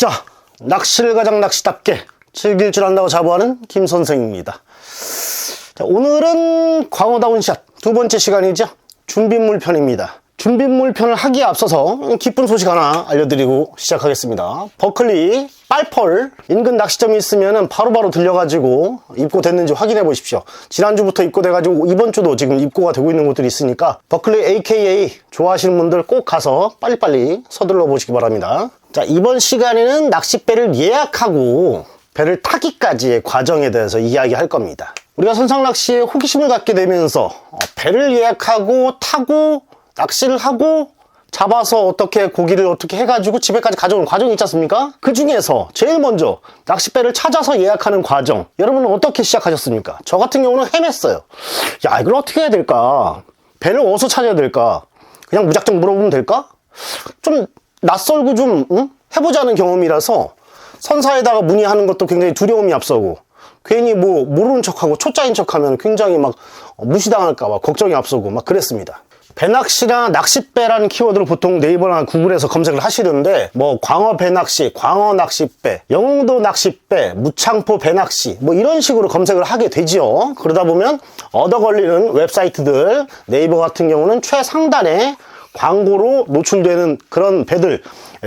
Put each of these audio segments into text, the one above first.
자, 낚시를 가장 낚시답게 즐길 줄 안다고 자부하는 김 선생입니다. 자, 오늘은 광어다운 샷 두 번째 시간이죠. 준비물 편입니다. 준비물 편을 하기에 앞서서 기쁜 소식 하나 알려드리고 시작하겠습니다. 버클리 빨펄 인근 낚시점이 있으면 바로바로 들려가지고 입고됐는지 확인해 보십시오. 지난주부터 입고돼가지고 이번주도 지금 입고가 되고 있는 곳들이 있으니까 버클리 AKA 좋아하시는 분들 꼭 가서 빨리빨리 서둘러 보시기 바랍니다. 자, 이번 시간에는 낚싯배를 예약하고 배를 타기까지의 과정에 대해서 이야기할 겁니다. 우리가 선상낚시에 호기심을 갖게 되면서 배를 예약하고 타고 낚시를 하고 잡아서 어떻게 고기를 어떻게 해가지고 집에까지 가져오는 과정이 있지 않습니까? 그 중에서 제일 먼저 낚싯배를 찾아서 예약하는 과정, 여러분은 어떻게 시작하셨습니까? 저 같은 경우는 헤맸어요. 야, 이걸 어떻게 해야 될까? 배를 어디서 찾아야 될까? 그냥 무작정 물어보면 될까? 좀 낯설고 좀 해보자는 경험이라서 선사에다가 문의하는 것도 굉장히 두려움이 앞서고, 괜히 뭐 모르는 척하고 초짜인 척하면 굉장히 막 무시당할까봐 걱정이 앞서고 막 그랬습니다. 배낚시나 낚싯배라는 키워드로 보통 네이버나 구글에서 검색을 하시는데, 뭐 광어 배낚시, 광어 낚싯배, 영도 낚싯배, 무창포 배낚시 뭐 이런 식으로 검색을 하게 되지요. 그러다 보면 얻어 걸리는 웹사이트들, 네이버 같은 경우는 최상단에 광고로 노출되는 그런 배들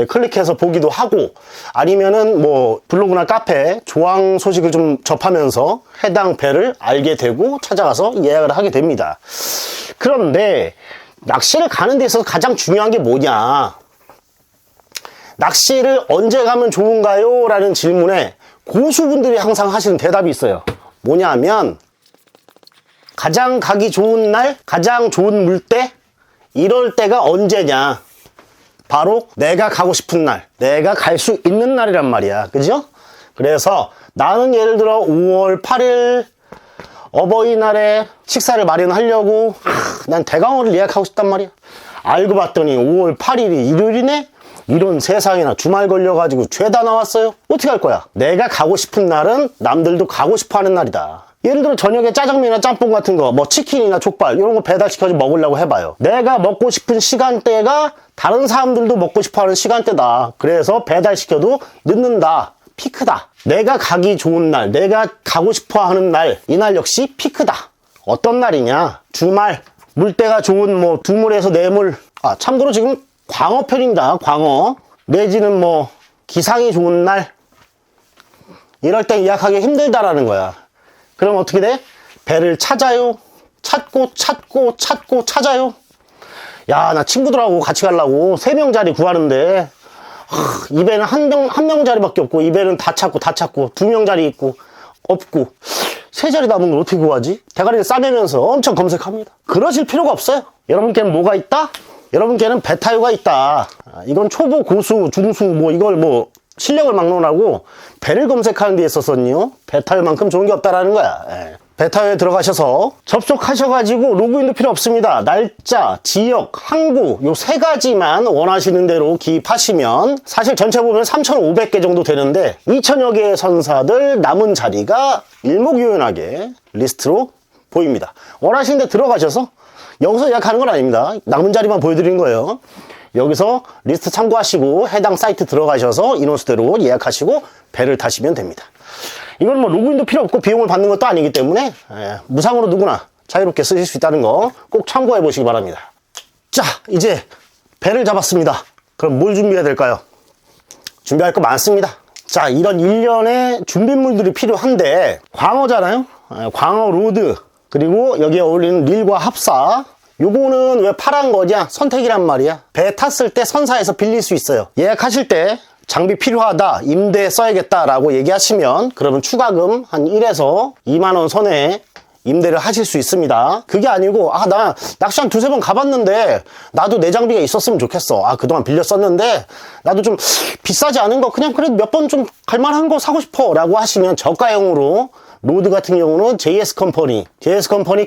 클릭해서 보기도 하고, 아니면은 뭐 블로그나 카페 조항 소식을 좀 접하면서 해당 배를 알게 되고 찾아가서 예약을 하게 됩니다. 그런데 낚시를 가는 데 있어서 가장 중요한 게 뭐냐, 낚시를 언제 가면 좋은가요? 라는 질문에 고수분들이 항상 하시는 대답이 있어요. 뭐냐면, 가장 가기 좋은 날, 가장 좋은 물때, 이럴 때가 언제냐, 바로 내가 가고 싶은 날, 내가 갈 수 있는 날이란 말이야. 그죠? 그래서 나는 예를 들어 5월 8일 어버이날에 식사를 마련하려고 난 대강어를 예약하고 싶단 말이야. 알고 봤더니 5월 8일이 일요일이네? 이런 세상에나 주말 걸려가지고 죄다 나왔어요. 어떻게 할 거야? 내가 가고 싶은 날은 남들도 가고 싶어 하는 날이다. 예를 들어 저녁에 짜장면이나 짬뽕 같은 거, 뭐 치킨이나 족발 이런 거 배달시켜서 먹으려고 해봐요. 내가 먹고 싶은 시간대가 다른 사람들도 먹고 싶어하는 시간대다. 그래서 배달시켜도 늦는다. 피크다. 내가 가기 좋은 날, 내가 가고 싶어하는 날, 이날 역시 피크다. 어떤 날이냐? 주말, 물때가 좋은 뭐 두물에서 네물. 참고로 지금 광어 편입니다. 광어. 내지는 뭐 기상이 좋은 날, 이럴 땐 예약하기 힘들다라는 거야. 그럼 어떻게 돼? 배를 찾아요. 찾고 찾아요. 야, 나 친구들하고 같이 가려고 3명짜리 구하는데 이 배는 한 명짜리밖에 없고, 이 배는 다 찾고 2명짜리 있고 없고 3자리 남은 걸 어떻게 구하지? 대가리를 싸매면서 엄청 검색합니다. 그러실 필요가 없어요. 여러분께는 뭐가 있다? 여러분께는 배 타요가 있다. 이건 초보, 고수, 중수 뭐 이걸 뭐 실력을 막론하고 배를 검색하는 데 있어서는요, 배 타요만큼 좋은 게 없다라는 거야. 배 타요에 들어가셔서 접속하셔가지고 로그인도 필요 없습니다. 날짜, 지역, 항구 요 3가지만 원하시는 대로 기입하시면 사실 전체 보면 3,500개 정도 되는데 2,000여 개의 선사들 남은 자리가 일목요연하게 리스트로 보입니다. 원하시는 데 들어가셔서, 여기서 예약하는 건 아닙니다. 남은 자리만 보여드리는 거예요. 여기서 리스트 참고하시고 해당 사이트 들어가셔서 인원수대로 예약하시고 배를 타시면 됩니다. 이건 뭐 로그인도 필요 없고 비용을 받는 것도 아니기 때문에 무상으로 누구나 자유롭게 쓰실 수 있다는 거 꼭 참고해 보시기 바랍니다. 자, 이제 배를 잡았습니다. 그럼 뭘 준비해야 될까요? 준비할 거 많습니다. 자, 이런 일련의 준비물들이 필요한데, 광어잖아요. 광어 로드, 그리고 여기에 어울리는 릴과 합사, 요거는 왜 파란 거냐? 선택이란 말이야. 배 탔을 때 선사에서 빌릴 수 있어요. 예약하실 때 장비 필요하다, 임대 써야겠다 라고 얘기하시면 그러면 추가금 한 1에서 2만원 선에 임대를 하실 수 있습니다. 그게 아니고, 나 낚시 한 2-3번 가봤는데 나도 내 장비가 있었으면 좋겠어. 그동안 빌려 썼는데 나도 좀 비싸지 않은 거, 그냥 그래도 몇 번 좀 갈만한 거 사고 싶어 라고 하시면 저가형으로, 로드 같은 경우는 JS 컴퍼니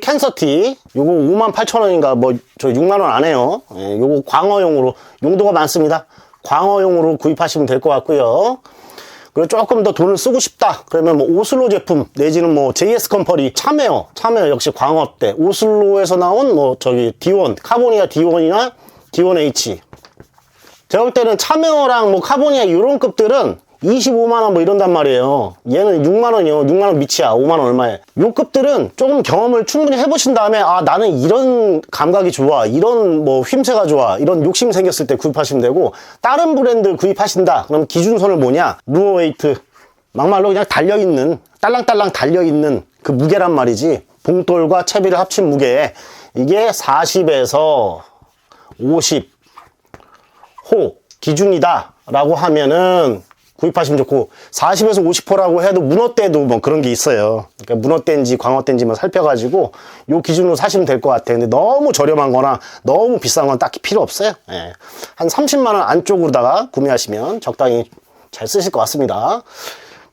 캔서티, 요거 58,000원인가 뭐 저 6만원 안 해요. 요거 광어용으로, 용도가 많습니다. 광어용으로 구입하시면 될 것 같고요. 그리고 조금 더 돈을 쓰고 싶다 그러면 뭐 오슬로 제품 내지는 뭐 JS 컴퍼니 참웨어 역시 광어 때 오슬로에서 나온 뭐 저기 D1 카보니아 D1이나 D1H 제가 볼 때는 참여랑 뭐 카보니아 이런 급들은 25만원 뭐 이런단 말이에요. 얘는 6만원이요. 6만원 미치야. 5만원 얼마에. 요 급들은 조금 경험을 충분히 해보신 다음에, 아, 나는 이런 감각이 좋아. 이런 뭐 휘임새가 좋아. 이런 욕심이 생겼을 때 구입하시면 되고, 다른 브랜드 구입하신다. 그럼 기준선을 뭐냐? 루어 웨이트. 막말로 그냥 달려있는, 딸랑딸랑 달려있는 그 무게란 말이지. 봉돌과 채비를 합친 무게. 이게 40에서 50 호 기준이다. 라고 하면은, 구입하시면 좋고 40에서 50호라고 해도 문어대도 뭐 그런 게 있어요. 그러니까 문어대인지 광어대인지만 살펴가지고 요 기준으로 사시면 될 것 같아요. 근데 너무 저렴한 거나 너무 비싼 건 딱히 필요 없어요. 예. 한 30만원 안쪽으로다가 구매하시면 적당히 잘 쓰실 것 같습니다.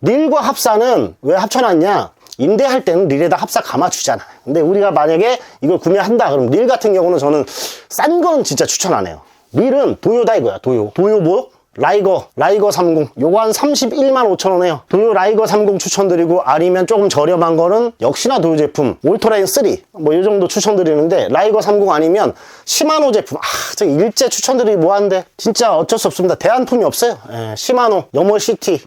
릴과 합사는 왜 합쳐놨냐? 임대할 때는 릴에다 합사 감아주잖아. 근데 우리가 만약에 이걸 구매한다 그럼 릴 같은 경우는 저는 싼 거는 진짜 추천 안 해요. 릴은 도요다 이거야. 도요 뭐? 라이거 30 요거 한 31만 5천원 해요. 도요 라이거 30 추천드리고, 아니면 조금 저렴한 거는 역시나 도요 제품 울트라인 3 뭐 이 정도 추천드리는데, 라이거 30 아니면 시마노 제품, 저 일제 추천드리기 뭐한데 진짜 어쩔 수 없습니다. 대안품이 없어요. 예, 시마노 여머시티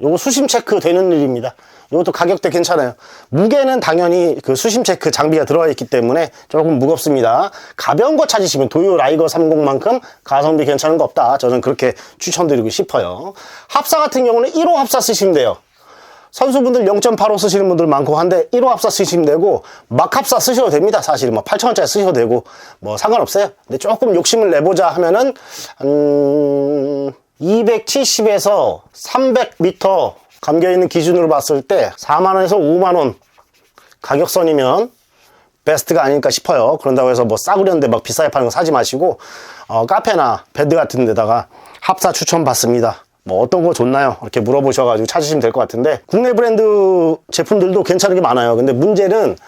요거 수심 체크 되는 일입니다. 이것도 가격대 괜찮아요. 무게는 당연히 그 수심 체크 장비가 들어가 있기 때문에 조금 무겁습니다. 가벼운 거 찾으시면 도요 라이거 30만큼 가성비 괜찮은 거 없다. 저는 그렇게 추천드리고 싶어요. 합사 같은 경우는 1호 합사 쓰시면 돼요. 선수분들 0.85 쓰시는 분들 많고 한데 1호 합사 쓰시면 되고, 막 합사 쓰셔도 됩니다. 사실 뭐 8,000원짜리 쓰셔도 되고 뭐 상관없어요. 근데 조금 욕심을 내보자 하면은 한 270에서 300m 감겨있는 기준으로 봤을 때 4만원에서 5만원 가격선이면 베스트가 아닐까 싶어요. 그런다고 해서 뭐 싸구려인데 막 비싸게 파는 거 사지 마시고, 카페나 밴드 같은 데다가 합사 추천 받습니다. 뭐 어떤 거 좋나요? 이렇게 물어보셔가지고 찾으시면 될 것 같은데, 국내 브랜드 제품들도 괜찮은 게 많아요. 근데 문제는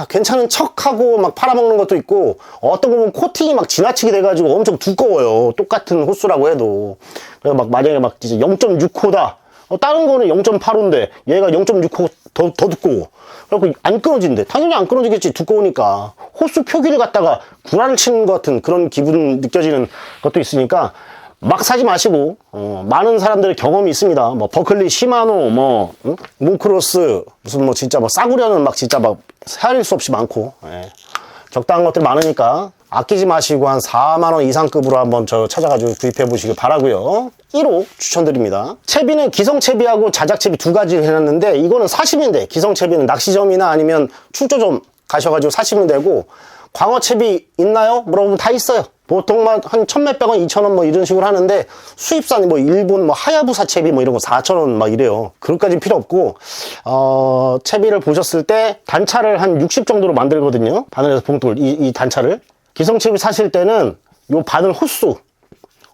괜찮은 척하고 막 팔아먹는 것도 있고, 어떤 거 보면 코팅이 막 지나치게 돼가지고 엄청 두꺼워요. 똑같은 호수라고 해도. 그래서 막 만약에 막 진짜 0.6호다. 다른 거는 0.85인데 얘가 0.6호 더 두꺼워. 그래갖고 안 끊어진대. 당연히 안 끊어지겠지. 두꺼우니까. 호수 표기를 갖다가 구라를 치는 것 같은 그런 기분 느껴지는 것도 있으니까 막 사지 마시고, 많은 사람들의 경험이 있습니다. 뭐 버클리, 시마노, 뭉크로스, 무슨 뭐 진짜 뭐 싸구려는 막 진짜 막 헤아릴 수 없이 많고, 예. 적당한 것들이 많으니까 아끼지 마시고 한 4만원 이상급으로 한번 찾아가지고 구입해 보시길 바라고요. 1호 추천드립니다. 채비는 기성채비하고 자작채비 두 가지를 해놨는데, 이거는 사시면 돼. 기성채비는 낚시점이나 아니면 출조점 가셔가지고 사시면 되고, 광어채비 있나요? 물어보면 다 있어요. 보통 한 1,몇백 원, 2,000원 뭐 이런 식으로 하는데, 수입산 뭐 일본 뭐 하야부사 채비 뭐 이런 거 4,000원 막 이래요. 그것까지는 필요 없고, 채비를 보셨을 때 단차를 한 60 정도로 만들거든요. 바늘에서 봉돌 이 단차를. 기성채비 사실 때는 요 바늘 호수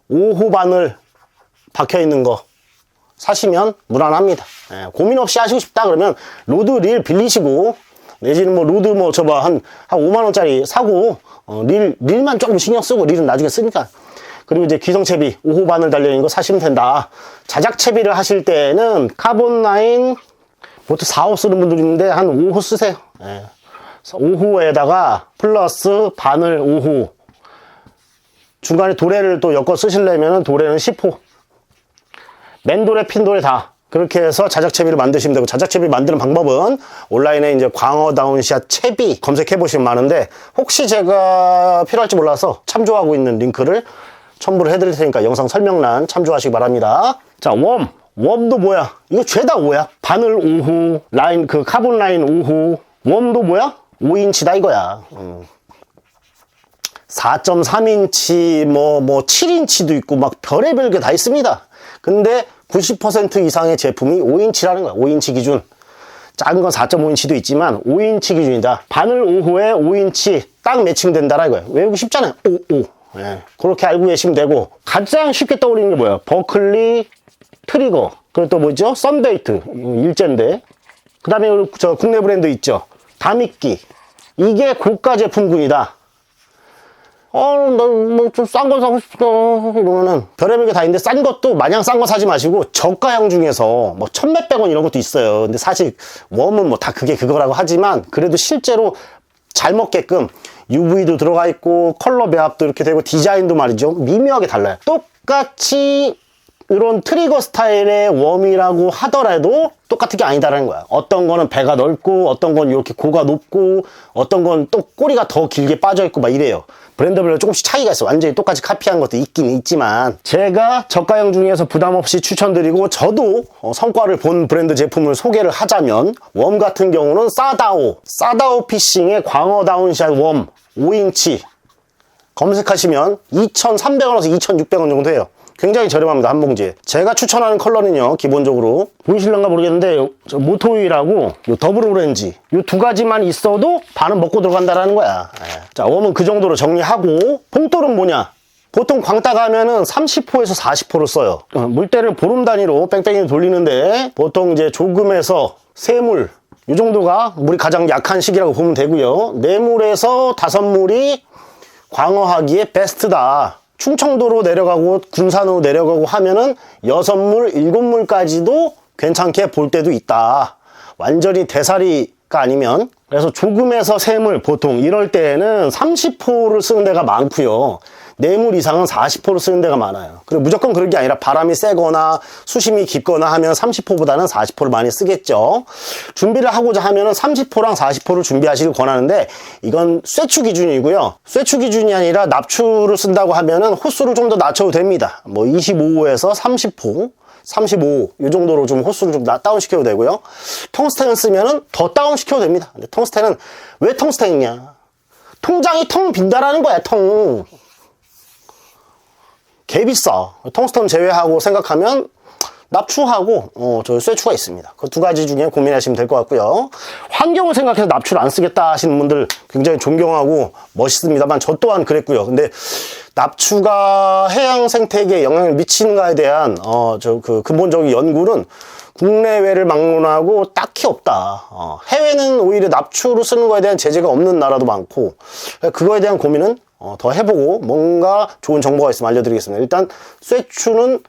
5호 바늘 박혀있는 거 사시면 무난합니다. 예, 고민 없이 하시고 싶다 그러면 로드 릴 빌리시고, 내지는 뭐 로드 뭐 한 5만원짜리 사고, 릴만 조금 신경 쓰고, 릴은 나중에 쓰니까. 그리고 이제 기성채비 5호 바늘 달려있는 거 사시면 된다. 자작채비를 하실 때는 카본 라인 보통 4호 쓰는 분들 있는데 한 5호 쓰세요. 예. 5호에다가 플러스 바늘 5호, 중간에 도래를 또 엮어 쓰시려면 도래는 10호, 맨도래 핀도래 다 그렇게 해서 자작채비를 만드시면 되고, 자작채비 만드는 방법은 온라인에 이제 광어 다운샷 채비 검색해 보시면 많은데, 혹시 제가 필요할지 몰라서 참조하고 있는 링크를 첨부를 해드릴 테니까 영상 설명란 참조하시기 바랍니다. 자, 웜도 뭐야? 이거 죄다 5야. 바늘 5호, 라인 그 카본 라인 5호. 웜도 뭐야? 5인치다 이거야. 4.3인치 뭐 7인치도 있고 막 별의별 게 다 있습니다. 근데 90% 이상의 제품이 5인치라는 거야. 5인치 기준. 작은 건 4.5인치도 있지만 5인치 기준이다. 바늘 5호에 5인치 딱 매칭된다라 이거야. 외우기 쉽잖아요. 5. 예. 그렇게 알고 계시면 되고, 가장 쉽게 떠올리는 게 뭐야? 버클리 트리거. 그리고 또 뭐죠? 썬베이트. 일제인데. 그 다음에 저 국내 브랜드 있죠? 다미끼. 이게 고가 제품군이다. 나 뭐 좀 싼 거 사고 싶다 이러면은 별의별 게 다 있는데, 싼 것도 마냥 싼 거 사지 마시고 저가형 중에서 뭐 1,몇백 원 이런 것도 있어요. 근데 사실 웜은 뭐 다 그게 그거라고 하지만, 그래도 실제로 잘 먹게끔 UV도 들어가 있고 컬러 배합도 이렇게 되고 디자인도 말이죠 미묘하게 달라요. 똑같이 이런 트리거 스타일의 웜이라고 하더라도 똑같은 게 아니다라는 거야. 어떤 거는 배가 넓고 어떤 건 이렇게 고가 높고 어떤 건 또 꼬리가 더 길게 빠져 있고 막 이래요. 브랜드별로 조금씩 차이가 있어. 완전히 똑같이 카피한 것도 있긴 있지만 제가 저가형 중에서 부담 없이 추천드리고 저도 성과를 본 브랜드 제품을 소개를 하자면 웜 같은 경우는 사다오 피싱의 광어 다운샷 웜 5인치 검색하시면 2,300원에서 2,600원 정도 해요. 굉장히 저렴합니다. 한 봉지에. 제가 추천하는 컬러는요 기본적으로 보이실런가 모르겠는데 모토일하고 더블 오렌지 이 두 가지만 있어도 반은 먹고 들어간다라는 거야. 자, 웜은 그 정도로 정리하고 봉돌은 뭐냐, 보통 광따 가면은 30호에서 40호를 써요. 물때를 보름 단위로 뺑뺑이 돌리는데 보통 이제 조금에서 세물 이 정도가 물이 가장 약한 시기라고 보면 되고요. 4물에서 5물이 광어하기에 베스트다. 충청도로 내려가고 군산으로 내려가고 하면은 6물, 7물까지도 괜찮게 볼 때도 있다. 완전히 대사리가 아니면. 그래서 조금에서 3물 보통 이럴 때에는 30호를 쓰는 데가 많고요. 4물 이상은 40호를 쓰는 데가 많아요. 그리고 무조건 그런 게 아니라 바람이 세거나 수심이 깊거나 하면 30호보다는 40호를 많이 쓰겠죠. 준비를 하고자 하면은 30호랑 40호를 준비하시길 권하는데 이건 쇠추 기준이고요. 쇠추 기준이 아니라 납추를 쓴다고 하면은 호수를 좀 더 낮춰도 됩니다. 뭐 25호에서 30호 35, 이 정도로 좀 호수를 좀 다운시켜도 되고요. 텅스텐을 쓰면은 더 다운시켜도 됩니다. 근데 텅스텐은 왜 텅스텐이냐? 통장이 텅 빈다라는 거야, 텅. 개 비싸. 텅스텐 제외하고 생각하면 납추하고 저 쇠추가 있습니다. 그 두 가지 중에 고민하시면 될 것 같고요. 환경을 생각해서 납추를 안 쓰겠다 하시는 분들 굉장히 존경하고 멋있습니다만 저 또한 그랬고요. 근데 납추가 해양 생태계에 영향을 미치는가에 대한 그 근본적인 연구는 국내외를 막론하고 딱히 없다. 해외는 오히려 납추로 쓰는 거에 대한 제재가 없는 나라도 많고 그거에 대한 고민은 더 해보고 뭔가 좋은 정보가 있으면 알려드리겠습니다. 일단 쇠추는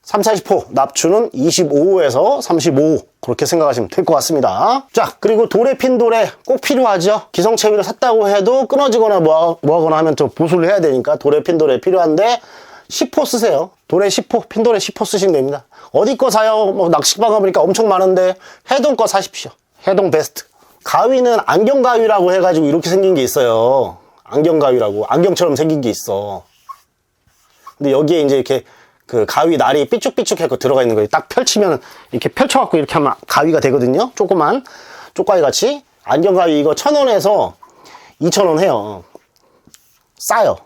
3, 40호, 납추는 25호에서 35호 그렇게 생각하시면 될 것 같습니다. 자, 그리고 도래 핀도래 꼭 필요하죠. 기성채비를 샀다고 해도 끊어지거나 뭐하거나 하면 또 보수를 해야 되니까 도래 핀도래 필요한데 10호 쓰세요. 도래 10호, 핀도래 10호 쓰시면 됩니다. 어디 거 사요? 뭐 낚시방 가보니까 엄청 많은데 해동 거 사십시오. 해동 베스트. 가위는 안경 가위라고 해가지고 이렇게 생긴 게 있어요. 안경 가위라고 안경처럼 생긴 게 있어. 근데 여기에 이제 이렇게 그 가위 날이 삐쭉삐쭉해서 들어가 있는 거예요. 딱 펼치면 이렇게 펼쳐갖고 이렇게 하면 가위가 되거든요. 조그만 쪽가위 같이. 안경 가위 이거 1,000원에서 2,000원 해요. 싸요.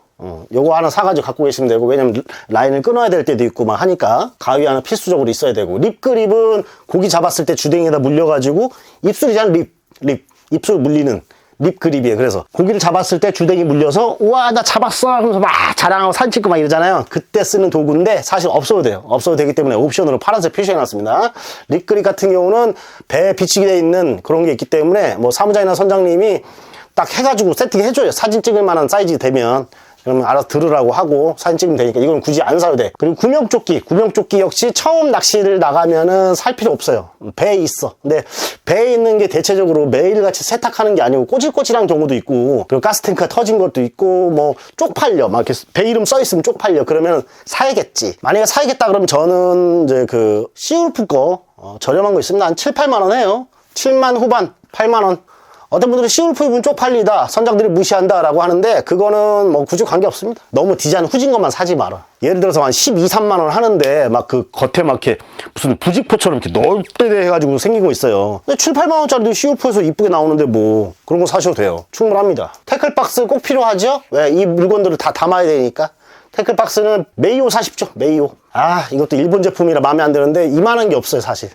요거 하나 사가지고 갖고 계시면 되고, 왜냐면 라인을 끊어야 될 때도 있고 막 하니까 가위 하나 필수적으로 있어야 되고, 립 그립은 고기 잡았을 때 주댕이에다 물려가지고 입술이잖아. 립 입술 물리는 립 그립이에요. 그래서 고기를 잡았을 때 주댕이 물려서 우와 나 잡았어 하면서 막 자랑하고 사진 찍고 막 이러잖아요. 그때 쓰는 도구인데 사실 없어도 돼요. 없어도 되기 때문에 옵션으로 파란색 표시해 놨습니다. 립 그립 같은 경우는 배에 비치게 돼 있는 그런 게 있기 때문에 뭐 사무장이나 선장님이 딱 해가지고 세팅해 줘요. 사진 찍을 만한 사이즈 되면. 그러면 알아서 들으라고 하고 사진 찍으면 되니까 이건 굳이 안 사도 돼. 그리고 구명조끼 역시 처음 낚시를 나가면은 살 필요 없어요. 배에 있어. 근데 배에 있는 게 대체적으로 매일같이 세탁하는 게 아니고 꼬질꼬질한 경우도 있고, 그리고 가스탱크가 터진 것도 있고, 뭐 쪽팔려 막 이렇게 배 이름 써 있으면 쪽팔려. 그러면 사야겠지. 만약에 사야겠다 그러면 저는 이제 그 시울프 거 저렴한 거 있습니다. 한 7, 8만 원 해요. 7만 후반 8만 원. 어떤 분들은 시울프 입으면 쪽팔리다, 선장들이 무시한다 라고 하는데 그거는 뭐 굳이 관계없습니다. 너무 디자인 후진 것만 사지 마라. 예를 들어서 한 12, 3만 원 하는데 막 그 겉에 막 이렇게 무슨 부직포처럼 이렇게 넓게 해가지고 생긴 거 있어요. 근데 7, 8만 원짜리도 시울프에서 이쁘게 나오는데 뭐 그런 거 사셔도 돼요. 충분합니다. 태클박스 꼭 필요하죠? 왜? 이 물건들을 다 담아야 되니까. 태클박스는 메이오 사십시오. 메이오. 아, 이것도 일본 제품이라 마음에 안 드는데 이만한 게 없어요, 사실.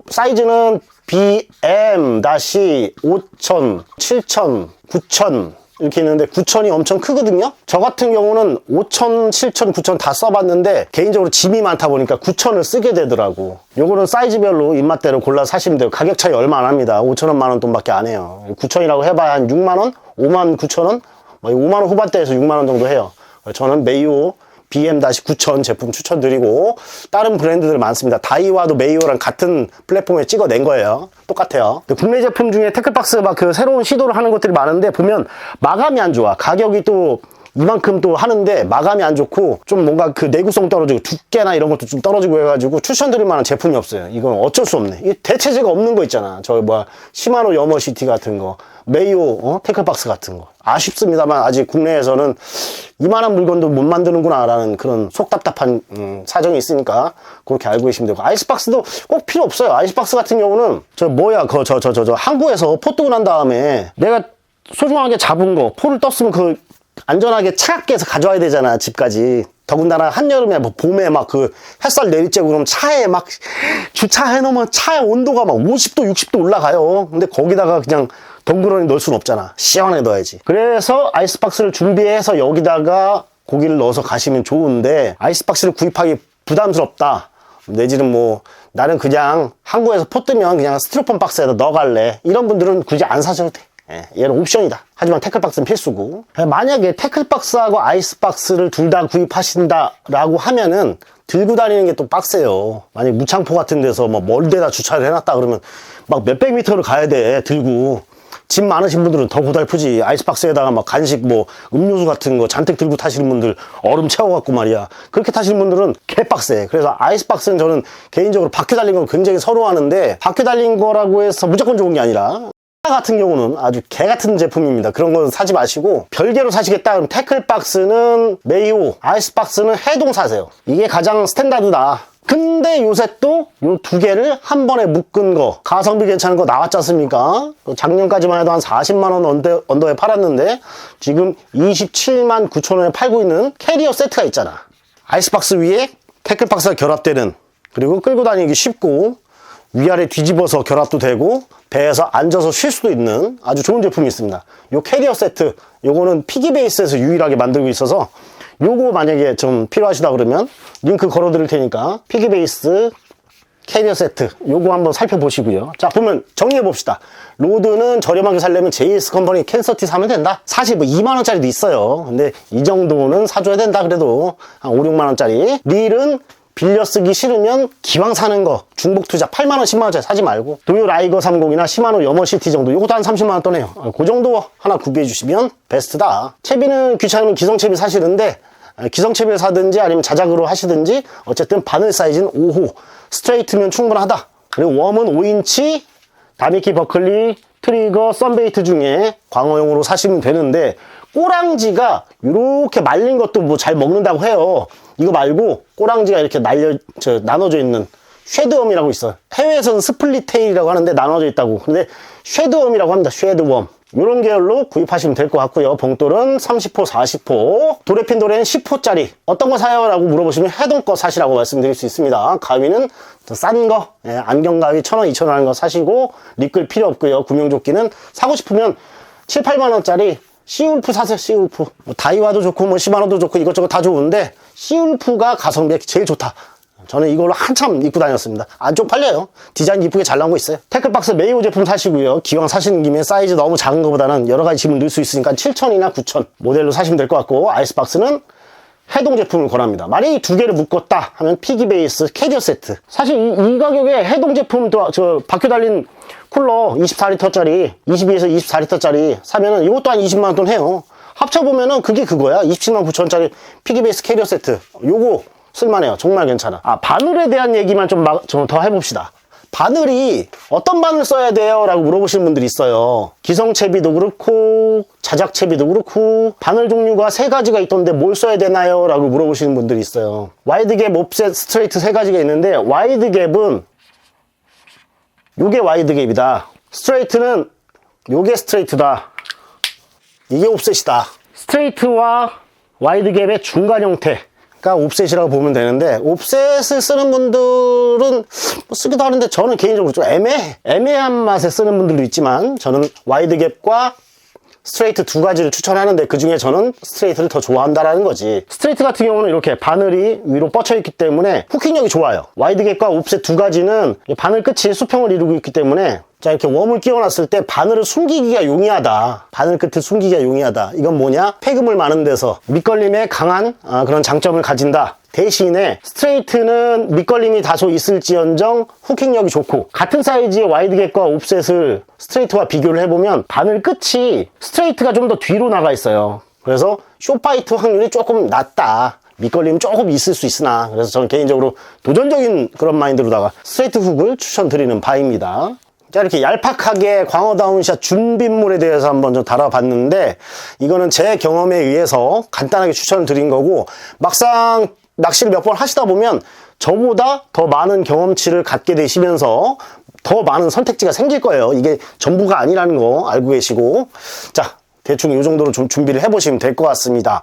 사이즈는 BM-5000, 7000, 9000 이렇게 있는데 9000이 엄청 크거든요. 저 같은 경우는 5000, 7000, 9000 다 써봤는데 개인적으로 짐이 많다 보니까 9000을 쓰게 되더라고. 요거는 사이즈별로 입맛대로 골라 사시면 돼요. 가격 차이 얼마 안 합니다. 5,000원, 만원 돈밖에 안 해요. 9000이라고 해봐야 한 6만원? 5만 9천원? 5만원 후반대에서 6만원 정도 해요. 저는 메이오 BM-9000 제품 추천드리고 다른 브랜드들 많습니다. 다이와도 메이오랑 같은 플랫폼에 찍어낸 거예요. 똑같아요. 국내 제품 중에 태클박스 막 그 새로운 시도를 하는 것들이 많은데 보면 마감이 안 좋아. 가격이 또 이만큼 또 하는데 마감이 안 좋고 좀 뭔가 그 내구성 떨어지고 두께나 이런 것도 좀 떨어지고 해가지고 추천드릴 만한 제품이 없어요. 이건 어쩔 수 없네. 이 대체제가 없는 거 있잖아. 저 뭐야 시마노 여머시티 같은 거, 메이오 태클박스 같은 거. 아쉽습니다만 아직 국내에서는 이만한 물건도 못 만드는구나 라는 그런 속 답답한 사정이 있으니까 그렇게 알고 계시면 되고, 아이스박스도 꼭 필요 없어요. 아이스박스 같은 경우는 저 뭐야 저 항구에서 포 뜨고 난 다음에 내가 소중하게 잡은 거 포를 떴으면 그 안전하게 차갑게 해서 가져와야 되잖아, 집까지. 더군다나 한여름에 뭐 봄에 막 그 햇살 내리쬐고 그러면 차에 막 주차해 놓으면 차의 온도가 막 50도 60도 올라가요. 근데 거기다가 그냥 덩그러니 넣을 수는 없잖아. 시원하게 넣어야지. 그래서 아이스박스를 준비해서 여기다가 고기를 넣어서 가시면 좋은데, 아이스박스를 구입하기 부담스럽다, 내지는 뭐 나는 그냥 항구에서 포 뜨면 그냥 스티로폼 박스에다 넣어갈래, 이런 분들은 굳이 안 사셔도 돼. 얘는 옵션이다. 하지만 태클박스는 필수고, 만약에 태클박스하고 아이스박스를 둘 다 구입하신다라고 하면은 들고 다니는 게 또 빡세요. 만약 무창포 같은 데서 뭐 멀 데다 주차를 해놨다 그러면 막 몇백 미터를 가야 돼, 들고. 짐 많으신 분들은 더 고달프지. 아이스박스에다가 막 간식 뭐 음료수 같은 거 잔뜩 들고 타시는 분들, 얼음 채워갖고 말이야, 그렇게 타시는 분들은 개빡세. 그래서 아이스박스는 저는 개인적으로 바퀴 달린 건 굉장히 선호하는데, 바퀴 달린 거라고 해서 무조건 좋은 게 아니라 같은 경우는 아주 개 같은 제품입니다. 그런 건 사지 마시고 별개로 사시겠다 그럼 태클박스는 메이오, 아이스박스는 해동 사세요. 이게 가장 스탠다드다. 근데 요새 또 요 두 개를 한 번에 묶은 거, 가성비 괜찮은 거 나왔지 않습니까? 작년까지만 해도 한 40만 원 언더에 팔았는데 지금 27만 9천 원에 팔고 있는 캐리어 세트가 있잖아. 아이스박스 위에 태클박스가 결합되는, 그리고 끌고 다니기 쉽고 위아래 뒤집어서 결합도 되고 배에서 앉아서 쉴 수도 있는 아주 좋은 제품이 있습니다. 요 캐리어 세트, 요거는 피기베이스에서 유일하게 만들고 있어서 요거 만약에 좀 필요하시다 그러면 링크 걸어 드릴 테니까 피기베이스 캐리어 세트 요거 한번 살펴보시고요. 자, 보면 정리해 봅시다. 로드는 저렴하게 살려면 JS 컴퍼니 캔서티 사면 된다. 사실 뭐 2만원짜리도 있어요. 근데 이 정도는 사줘야 된다. 그래도 한 5, 6만원짜리. 릴은 빌려 쓰기 싫으면 기왕 사는 거 중복 투자 8만원 10만원짜리 사지 말고 도요 라이거 30이나 시마노 여머시티 정도, 요것도 한 30만원 떠네요. 그 정도 하나 구비해 주시면 베스트다. 채비는 귀찮으면 기성채비 사시는데 기성채비를 사든지 아니면 자작으로 하시든지 어쨌든 바늘 사이즈는 5호 스트레이트면 충분하다. 그리고 웜은 5인치 다미키 버클리 트리거 썬베이트 중에 광어용으로 사시면 되는데, 꼬랑지가 이렇게 말린 것도 뭐 잘 먹는다고 해요. 이거 말고 꼬랑지가 이렇게 나눠져 있는 쉐드웜이라고 있어요. 해외에서는 스플릿테일이라고 하는데 나눠져 있다고. 근데 쉐드웜이라고 합니다. 쉐드웜. 이런 계열로 구입하시면 될 것 같고요. 봉돌은 30호, 40호, 도레핀 도레는 10호짜리. 어떤 거 사요? 라고 물어보시면 해동 거 사시라고 말씀드릴 수 있습니다. 가위는 싼 거, 안경 가위 1,000원, 2,000원 하는 거 사시고, 리끌 필요 없고요. 구명조끼는 사고 싶으면 7, 8만원짜리 시울프 사세요. 시울프. 뭐 다이와도 좋고 뭐 시마노도 좋고 이것저것 다 좋은데 시울프가 가성비가 제일 좋다. 저는 이걸로 한참 입고 다녔습니다. 안 쪽팔려요. 디자인 이쁘게 잘 나온 거 있어요. 태클박스 메이오 제품 사시고요. 기왕 사시는 김에 사이즈 너무 작은 것보다는 여러 가지 짐을 넣을 수 있으니까 7,000이나 9,000 모델로 사시면 될 것 같고, 아이스박스는 해동 제품을 권합니다. 만약에 두 개를 묶었다 하면 피기베이스 캐리어 세트. 사실 이 가격에 해동 제품도 저 바퀴 달린 쿨러 24리터짜리 22에서 24리터짜리 사면은 이것도 한 20만원 돈 해요. 합쳐보면은 그게 그거야. 27만 9천원짜리 피기베이스 캐리어 세트. 요거 쓸만해요. 정말 괜찮아. 바늘에 대한 얘기만 좀 더 해봅시다. 바늘이 어떤 바늘 써야 돼요? 라고 물어보시는 분들이 있어요. 기성채비도 그렇고 자작채비도 그렇고 바늘 종류가 3가지가 있던데 뭘 써야 되나요? 라고 물어보시는 분들이 있어요. 와이드갭, 옵셋, 스트레이트 3가지가 있는데, 와이드갭은 요게 와이드갭이다. 스트레이트는 요게 스트레이트다. 이게 옵셋이다. 스트레이트와 와이드갭의 중간 형태가 옵셋이라고 보면 되는데, 옵셋을 쓰는 분들은 뭐 쓰기도 하는데 저는 개인적으로 좀 애매한 맛에 쓰는 분들도 있지만, 저는 와이드갭과 스트레이트 두 가지를 추천하는데 그 중에 저는 스트레이트를 더 좋아한다라는 거지. 스트레이트 같은 경우는 이렇게 바늘이 위로 뻗쳐 있기 때문에 후킹력이 좋아요. 와이드갭과 옵셋 두 가지는 바늘 끝이 수평을 이루고 있기 때문에 자, 이렇게 웜을 끼워놨을 때 바늘을 숨기기가 용이하다. 바늘 끝을 숨기기가 용이하다. 이건 뭐냐? 폐그물 많은 데서 밑걸림에 강한 그런 장점을 가진다. 대신에 스트레이트는 밑걸림이 다소 있을지언정 후킹력이 좋고, 같은 사이즈의 와이드겟과 옵셋을 스트레이트와 비교를 해보면 바늘 끝이 스트레이트가 좀 더 뒤로 나가 있어요. 그래서 숏파이트 확률이 조금 낮다. 밑걸림 조금 있을 수 있으나, 그래서 저는 개인적으로 도전적인 그런 마인드로다가 스트레이트 훅을 추천드리는 바입니다. 자, 이렇게 얄팍하게 광어 다운샷 준비물에 대해서 한번 좀 다뤄봤는데, 이거는 제 경험에 의해서 간단하게 추천을 드린 거고, 막상 낚시를 몇 번 하시다 보면 저보다 더 많은 경험치를 갖게 되시면서 더 많은 선택지가 생길 거예요. 이게 전부가 아니라는 거 알고 계시고, 자, 대충 이 정도로 좀 준비를 해보시면 될 것 같습니다.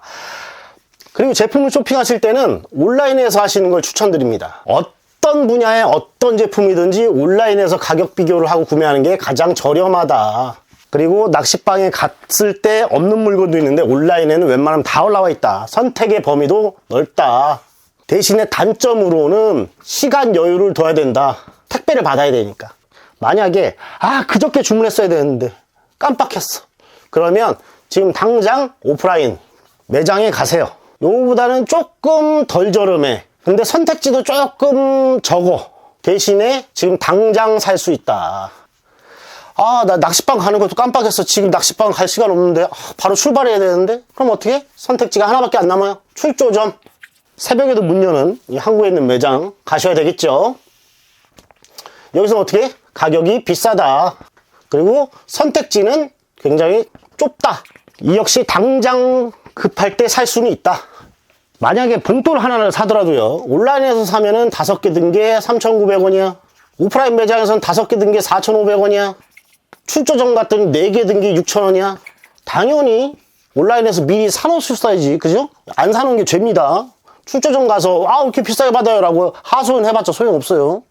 그리고 제품을 쇼핑하실 때는 온라인에서 하시는 걸 추천드립니다. 어떤 분야의 어떤 제품이든지 온라인에서 가격 비교를 하고 구매하는 게 가장 저렴하다. 그리고 낚시방에 갔을 때 없는 물건도 있는데 온라인에는 웬만하면 다 올라와 있다. 선택의 범위도 넓다. 대신에 단점으로는 시간 여유를 둬야 된다. 택배를 받아야 되니까. 만약에 그저께 주문했어야 되는데 깜빡했어. 그러면 지금 당장 오프라인 매장에 가세요. 요거보다는 조금 덜 저렴해. 근데 선택지도 조금 적어. 대신에 지금 당장 살 수 있다. 나 낚시방 가는 것도 깜빡했어. 지금 낚시방 갈 시간 없는데 바로 출발해야 되는데, 그럼 어떻게? 선택지가 하나밖에 안 남아요. 출조점. 새벽에도 문 여는 이 한국에 있는 매장 가셔야 되겠죠. 여기서 어떻게? 가격이 비싸다. 그리고 선택지는 굉장히 좁다. 이 역시 당장 급할 때 살 수는 있다. 만약에 봉돌 하나를 사더라도요, 온라인에서 사면은 5개 든 게 3,900원이야. 오프라인 매장에서는 5개 든 게 4,500원이야. 출조점 갔더니 4개 든 게 6,000원이야. 당연히 온라인에서 미리 사놓으셨어야지, 그죠? 안 사놓은 게 죄입니다. 출조점 가서 이렇게 비싸게 받아요 라고 하소연해봤자 소용없어요.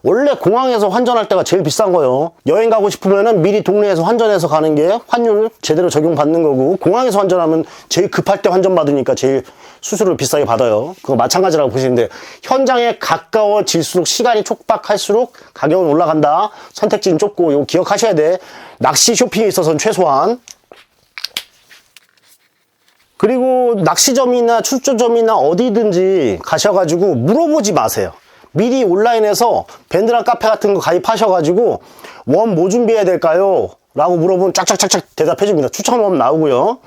원래 공항에서 환전할 때가 제일 비싼 거예요. 여행 가고 싶으면은 미리 동네에서 환전해서 가는 게 환율 제대로 적용받는 거고, 공항에서 환전하면 제일 급할 때 환전 받으니까 제일 수수료를 비싸게 받아요. 그거 마찬가지라고 보시면 돼요. 현장에 가까워질수록, 시간이 촉박할수록 가격은 올라간다. 선택지는 좁고, 이거 기억하셔야 돼. 낚시 쇼핑에 있어서는 최소한. 그리고 낚시점이나 출조점이나 어디든지 가셔가지고 물어보지 마세요. 미리 온라인에서 밴드랑 카페 같은 거 가입하셔가지고 웜 뭐 준비해야 될까요? 라고 물어보면 쫙쫙쫙쫙 대답해줍니다. 추천 웜 나오고요.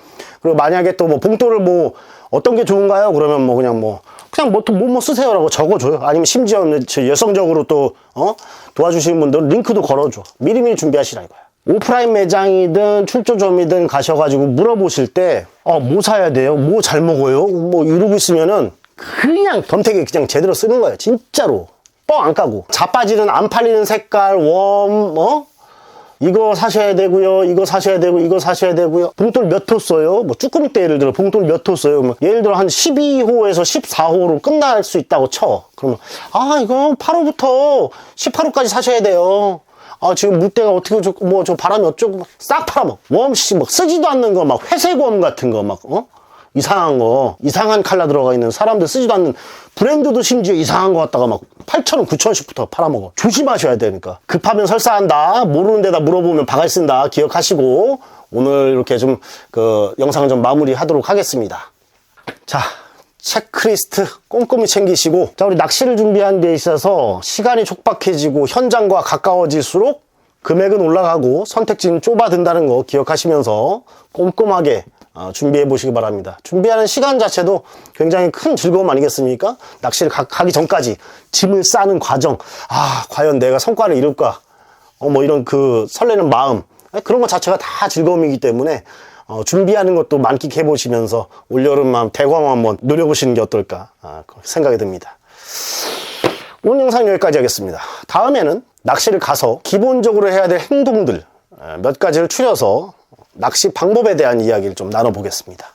그리고 만약에 또 뭐 봉돌을 뭐 어떤 게 좋은가요? 그러면 뭐 그냥 뭐 쓰세요라고 적어줘요. 아니면 심지어 여성적으로 또 도와주시는 분들 링크도 걸어줘. 미리미리 준비하시라 이거야. 오프라인 매장이든 출조점이든 가셔가지고 물어보실 때 뭐 사야 돼요? 뭐 잘 먹어요? 뭐 이러고 있으면은 그냥 덤태기 그냥 제대로 쓰는 거예요. 진짜로 뻥 안 까고. 자빠지는 안 팔리는 색깔 웜 이거 사셔야 되고요, 이거 사셔야 되고, 이거 사셔야 되고요. 봉돌 몇 호 써요? 뭐 쭈꾸미 때 예를 들어 봉돌 몇 호 써요? 뭐 예를 들어 한 12호에서 14호로 끝날 수 있다고 쳐. 그러면 이거 8호부터 18호까지 사셔야 돼요. 지금 물때가 어떻게 좋고, 뭐, 저 바람이 어쩌고, 싹 팔아먹어. 웜씨, 막, 쓰지도 않는 거, 막, 회색 웜 같은 거, 막, 이상한 거, 이상한 칼라 들어가 있는, 사람들 쓰지도 않는, 브랜드도 심지어 이상한 거 갖다가 막, 8,000원, 9,000원씩부터 팔아먹어. 조심하셔야 되니까. 급하면 설사한다. 모르는 데다 물어보면 바갈 쓴다. 기억하시고, 오늘 이렇게 좀, 영상을 좀 마무리 하도록 하겠습니다. 자. 체크리스트 꼼꼼히 챙기시고, 자, 우리 낚시를 준비하는 데 있어서 시간이 촉박해지고 현장과 가까워질수록 금액은 올라가고 선택지는 좁아든다는 거 기억하시면서 꼼꼼하게 준비해 보시기 바랍니다. 준비하는 시간 자체도 굉장히 큰 즐거움 아니겠습니까? 낚시를 가기 전까지 짐을 싸는 과정, 과연 내가 성과를 이룰까? 뭐 이런 설레는 마음, 그런 것 자체가 다 즐거움이기 때문에 준비하는 것도 만끽해 보시면서 올여름만 대광어 한번 노려보시는 게 어떨까 생각이 듭니다. 오늘 영상 여기까지 하겠습니다. 다음에는 낚시를 가서 기본적으로 해야 될 행동들 몇 가지를 추려서 낚시 방법에 대한 이야기를 좀 나눠보겠습니다.